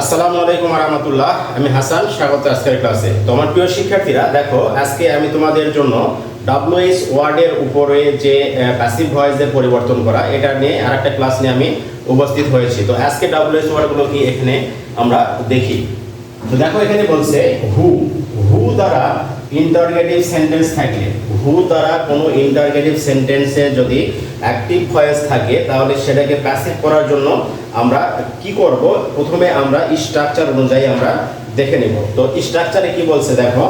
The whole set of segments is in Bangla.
আসসালামু আলাইকুম রাহমাতুল্লাহ। আমি হাসান, স্বাগত আজকের ক্লাসে। তোমার প্রিয় শিক্ষার্থীরা, দেখো আজকে আমি তোমাদের জন্য ডাব্লিউএইচ ওয়ার্ডের উপরে যে প্যাসিভ ভয়েসের পরিবর্তন করা এটা নিয়ে আরেকটা ক্লাস নিয়ে আমি উপস্থিত হয়েছি। তো আজকে ডাব্লিউএইচ ওয়ার্ডগুলো কি এখানে আমরা দেখি। তো দেখো এখানে বলছে হু দ্বারা ইন্টারগেটিভ সেন্টেন্স থাকলে, হু দ্বারা কোনো ইন্টারগেটিভ সেন্টেন্সে যদি অ্যাক্টিভ ভয়েস থাকে তাহলে সেটাকে প্যাসিভ করার জন্য আমরা কি করব, প্রথমে আমরা স্ট্রাকচার অনুযায়ী আমরা দেখে নেব। তো স্ট্রাকচারে কি বলছে দেখো,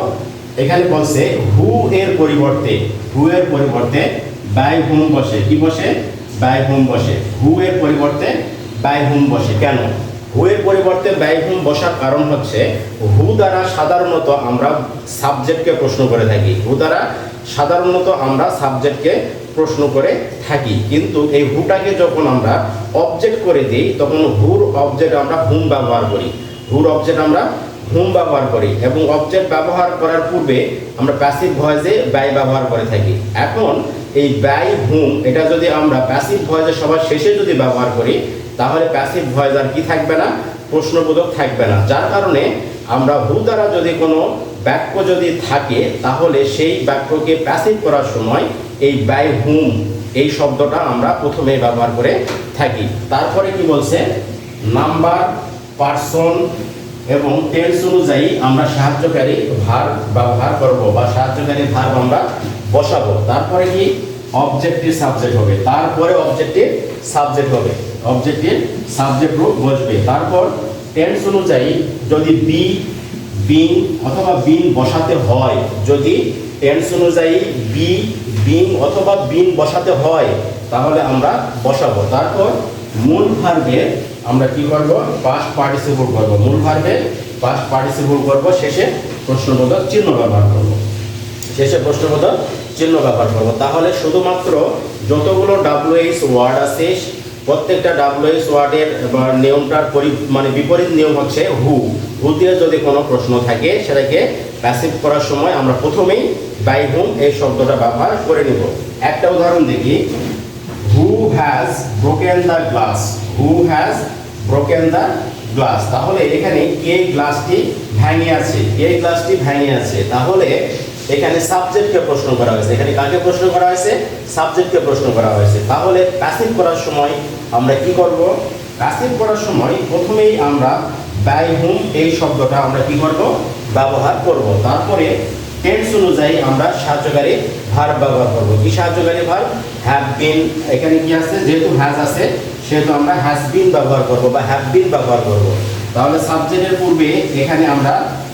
এখানে বলছে হু এর পরিবর্তে বাই হুম বসে। কি বসে? বাই হুম বসে। হু এর পরিবর্তে বাই হুম বসে। কেন হু এর পরিবর্তে বাই হুম বসার কারণ হচ্ছে হু দ্বারা সাধারণত আমরা সাবজেক্টকে প্রশ্ন করে থাকি। হু দ্বারা সাধারণত আমরা সাবজেক্টকে প্রশ্ন করে থাকি, কিন্তু এই হুটাকে যখন আমরা অবজেক্ট করে দিই তখন হুর অবজেক্ট আমরা হুম ব্যবহার করি। হুর অবজেক্ট আমরা হুম ব্যবহার করি এবং অবজেক্ট ব্যবহার করার পূর্বে আমরা প্যাসিভ ভয়েসে বাই ব্যবহার করে থাকি। এখন এই বাই হুম এটা যদি আমরা প্যাসিভ ভয়েসে সবার শেষে যদি ব্যবহার করি তাহলে প্যাসিভ ভয়েস আর কি থাকবে না, প্রশ্নবোধক থাকবে না। যার কারণে আমরা হু দ্বারা যদি কোনো বাক্য যদি থাকে তাহলে সেই বাক্যকে প্যাসিভ করার সময় এই বাই হুম এই শব্দটা আমরা প্রথমে ব্যবহার করে থাকি। তারপরে কি বলছে, নাম্বার, পার্সন এবং টেন্স অনুযায়ী আমরা সাহায্যকারী ভার্ব ব্যবহার করব বা সাহায্যকারী ভার্ব আমরা বসাবো। তারপরে কি অবজেক্টিভ সাবজেক্ট হবে, তারপরে অবজেক্টিভ সাবজেক্ট হবে, অবজেক্টিভ সাবজেক্ট রূপ বসবে। তারপর টেন্স অনুযায়ী যদি বি, বিং অথবা বিন বসাতে হয়, যদি টেন্স অনুযায়ী বি, বিং অথবা বিন বসাতে হয় তাহলে আমরা বসাবো। তারপর মূল ভার্বে আমরা কি করব, পাস্ট পার্টিসিপল করব। মূল ভার্বে পাস্ট পার্টিসিপল করব, শেষে প্রশ্নবোধক চিহ্ন ব্যবহার করব। শেষে প্রশ্নবোধক চিহ্ন ব্যবহার করব। তাহলে শুধুমাত্র যতগুলো ডাব্লিউএইচ ওয়ার্ড আছে প্রত্যেকটা ডাব্লিউএইচ ওয়ার্ডের নিয়মটার বিপরীত নিয়ম হচ্ছে হু দিয়ে যদি কোনো প্রশ্ন থাকে সেটাকে প্যাসিভ করার সময় আমরা প্রথমেই বাই হুম এই শব্দটা ব্যবহার করে নিব। একটা উদাহরণ দেখি, who has broken the glass. Who has broken the glass. তাহলে এখানে কে গ্লাসটি ভেঙে আছে, কে গ্লাসটি ভেঙে আছে। তাহলে এখানে সাবজেক্টকে প্রশ্ন করা হয়েছে। এখানে কাকে প্রশ্ন করা হয়েছে? সাবজেক্টকে প্রশ্ন করা হয়েছে। তাহলে প্যাসিভ করার সময় আমরা কি করব, প্যাসিভ করার সময় প্রথমেই আমরা বাই হুম এই শব্দটা আমরা কি করব, ব্যবহার করব। তারপরে টেন্স অনুযায়ী আমরা সাহায্যকারী ভার্ব ব্যবহার করব। কি সাহায্যকারী ভার্ব? Have been. এখানে কি আছে, যেহেতু হ্যাজ আছে সেহেতু আমরা হ্যাজ বিন ব্যবহার করব বা হ্যাভ বিন ব্যবহার করব। তাহলে সাবজেক্টের পূর্বে এখানে আমরা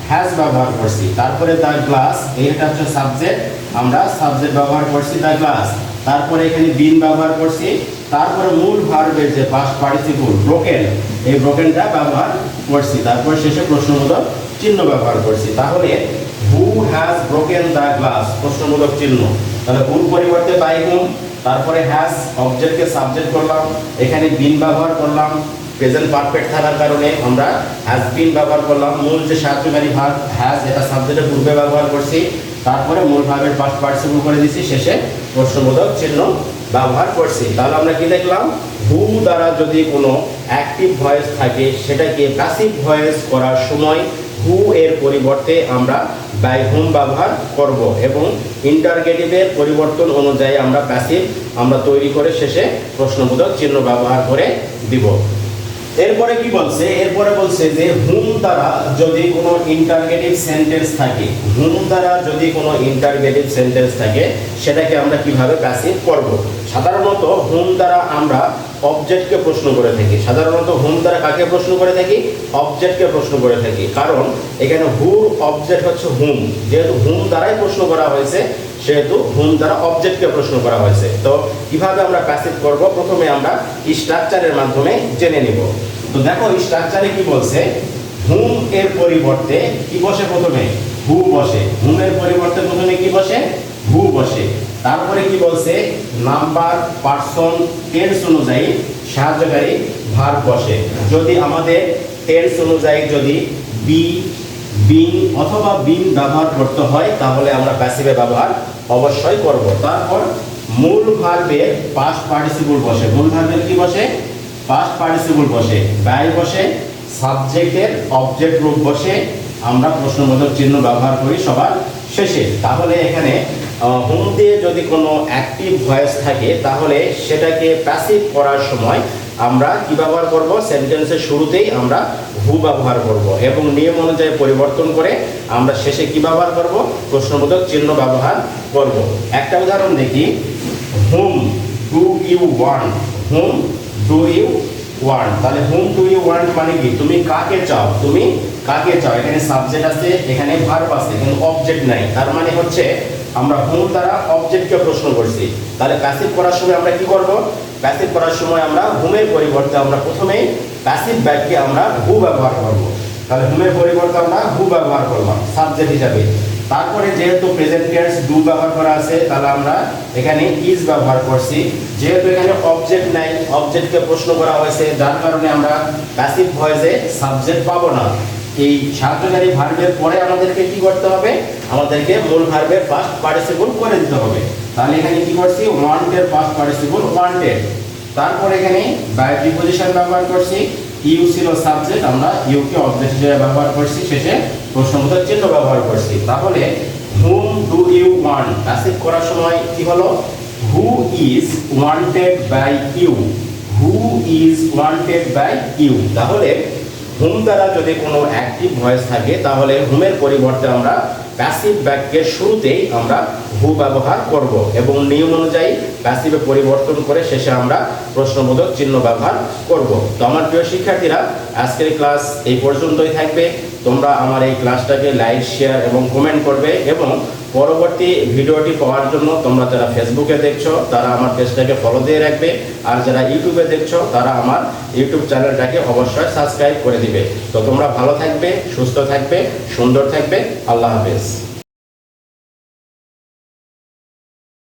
হ্যাজ ব্যবহার করছি। তারপরে দ্য গ্লাস, এইটা হচ্ছে সাবজেক্ট, আমরা সাবজেক্ট ব্যবহার করছি দ্য গ্লাস। তারপরে এখানে বিন ব্যবহার করছি। তারপরে মূল ভার্বের যে পাস্ট পার্টিসিপল ব্রোকেন, এই ব্রোকেনটা ব্যবহার করছি। তারপর শেষে প্রশ্নবোধক চিহ্ন ব্যবহার করছি। তাহলে who has broken the glass, প্রশ্নবোধক চিহ্ন। তাহলে হুর পরিবর্তে বাই হুম, তারপরে হ্যাজ অবজেক্টকে সাবজেক্ট করলাম, এখানে বিন ব্যবহার করলাম, প্রেজেন্ট পারফেক্ট থাকার কারণে আমরা হ্যাজ বিন ব্যবহার করলাম। মূল যে সাহায্যকারী ভার্ব হ্যাজ এটা সাবজেক্টের পূর্বে ব্যবহার করছি। তারপরে মূল ভার্বের পাস্ট পার্টিসিপল করে দিয়েছি, শেষে প্রশ্নবোধক চিহ্ন ব্যবহার করছি। তাহলে আমরা কি দেখলাম, হু দ্বারা যদি কোনো অ্যাক্টিভ ভয়েস থাকে সেটাকে প্যাসিভ ভয়েস করার সময় হু এর পরিবর্তে আমরা বাই হুম ব্যবহার করব এবং ইন্টারগেটিভের পরিবর্তন অনুযায়ী আমরা প্যাসিভ আমরা তৈরি করে শেষে প্রশ্নবোধক চিহ্ন ব্যবহার করে দিব। এরপরে কি বলছে, এরপরে বলছে যে হুম দ্বারা যদি কোনো ইন্টারগেটিভ সেন্টেন্স থাকে, হুম দ্বারা যদি কোনো ইন্টারগেটিভ সেন্টেন্স থাকে সেটাকে আমরা কিভাবে প্যাসিভ করব। সাধারণত হুম দ্বারা আমরা অবজেক্টকে প্রশ্ন করে থাকি। সাধারণত হুম দ্বারা কাকে প্রশ্ন করে থাকি? অবজেক্টকে প্রশ্ন করে থাকি। কারণ এখানে হুর অবজেক্ট হচ্ছে হুম, যেহেতু হুম দ্বারাই প্রশ্ন করা হয়েছে সেহেতু হুম দ্বারা অবজেক্টকে প্রশ্ন করা হয়েছে। তো কিভাবে আমরা প্যাসিভ করব, প্রথমে আমরা স্ট্রাকচারের মাধ্যমে জেনে নিব। তো দেখো স্ট্রাকচারে কি বলছে, হুম এর পরিবর্তে কি বসে, প্রথমে হু বসে। হুম এর পরিবর্তে প্রথমে কি বসে? হু বসে। তারপরে কি বলছে, নাম্বার, পার্সন, টেন্স অনুযায়ী সাহায্যকারী ভার্ব বসে। যদি আমাদের টেন্স অনুযায়ী যদি বি, বিং অথবা বিন ব্যবহার করতে হয় তাহলে আমরা প্যাসিভে ব্যবহার অবশ্যই করব। তারপর মূল ভার্বের পাস্ট পার্টিসিপল বসে। মূল ভার্বের কি বসে? পাস্ট পার্টিসিপল বসে। বাই বসে, সাবজেক্টের অবজেক্ট রূপ বসে আমরা প্রশ্নবোধক চিহ্ন ব্যবহার করি সবার শেষে। তাহলে এখানে হুম দিয়ে যদি কোনো অ্যাক্টিভ ভয়েস থাকে তাহলে সেটাকে প্যাসিভ করার সময় আমরা কি ব্যবহার করব, সেন্টেন্সের শুরুতেই আমরা হু ব্যবহার করব এবং নিয়ম অনুযায়ী পরিবর্তন করে আমরা শেষে কি ব্যবহার করব, প্রশ্নবোধক চিহ্ন ব্যবহার করব। একটা উদাহরণ দেখি, whom do you want, whom do you want. তাহলে হুম ডু ইউ ওয়ান্ট মানে কি, তুমি কাকে চাও, তুমি কাকে চাও। এখানে সাবজেক্ট আছে, এখানে ভার্ব আছে, কিন্তু অবজেক্ট নাই। তার মানে হচ্ছে আমরা হুম দ্বারা অবজেক্টকে প্রশ্ন করছি। তাহলে প্যাসিভ করার সময় আমরা কি করব, প্যাসিভ করার সময় আমরা হুমের পরিবর্তে আমরা প্রথমেই প্যাসিভ বাক্যে আমরা হু ব্যবহার করব। তাহলে হুমের পরিবর্তে আমরা হু ব্যবহার করলাম সাবজেক্ট হিসাবে। তারপরে যেহেতু প্রেজেন্ট টেন্স ডু ব্যবহার করা আছে, তাহলে আমরা এখানে ইজ ব্যবহার করছি। যেহেতু এখানে অবজেক্ট নাই, অবজেক্টকে প্রশ্ন করা হয়েছে, যার কারণে আমরা প্যাসিভ ভয়েসে সাবজেক্ট পাবো না। এই সাহায্যকারী ভার্বের পরে আমাদেরকে কি করতে হবে, আমাদেরকে মূল ভার্বের পাস্ট পার্টিসিপল করে দিতে হবে। তাহলে এখানে কি করছি, ওয়ান্টের পাস্ট পার্টিসিপল ওয়ান্টেড। তারপর এখানে বাই প্রিপজিশন ব্যবহার করছি, ইউ ছিল সাবজেক্ট, আমরা ইউ কে অবজেক্ট হিসেবে ব্যবহার করছি, শেষে প্রশ্নবোধক চিহ্ন ব্যবহার করছি। তাহলে হুম ডু ইউ ওয়ান্ট প্যাসিভ করার সময় কি হলো, who is wanted by you, who is wanted by you. তাহলে হুম দ্বারা যদি কোনো অ্যাক্টিভ ভয়েস থাকে তাহলে হুমের পরিবর্তে আমরা প্যাসিভ বাক্যের শুরুতেই আমরা হু ব্যবহার করব এবং নিয়ম অনুযায়ী প্যাসিভে পরিবর্তন করে শেষে আমরা প্রশ্নবোধক চিহ্ন ব্যবহার করব। তো আমার প্রিয় শিক্ষার্থীরা, আজকের ক্লাস এই পর্যন্তই থাকবে। তোমরা আমার এই ক্লাসটাকে লাইক, শেয়ার এবং কমেন্ট করবে এবং পরবর্তী ভিডিওটি পাওয়ার জন্য তোমরা যারা ফেসবুকে দেখছো তারা আমার পেজটাকে ফলো দিয়ে রাখবে, আর যারা ইউটিউবে দেখছো তারা আমার ইউটিউব চ্যানেলটাকে অবশ্যই সাবস্ক্রাইব করে দিবে। তো তোমরা ভালো থাকবে, সুস্থ থাকবে, সুন্দর থাকবে। আল্লাহ হাফেজ।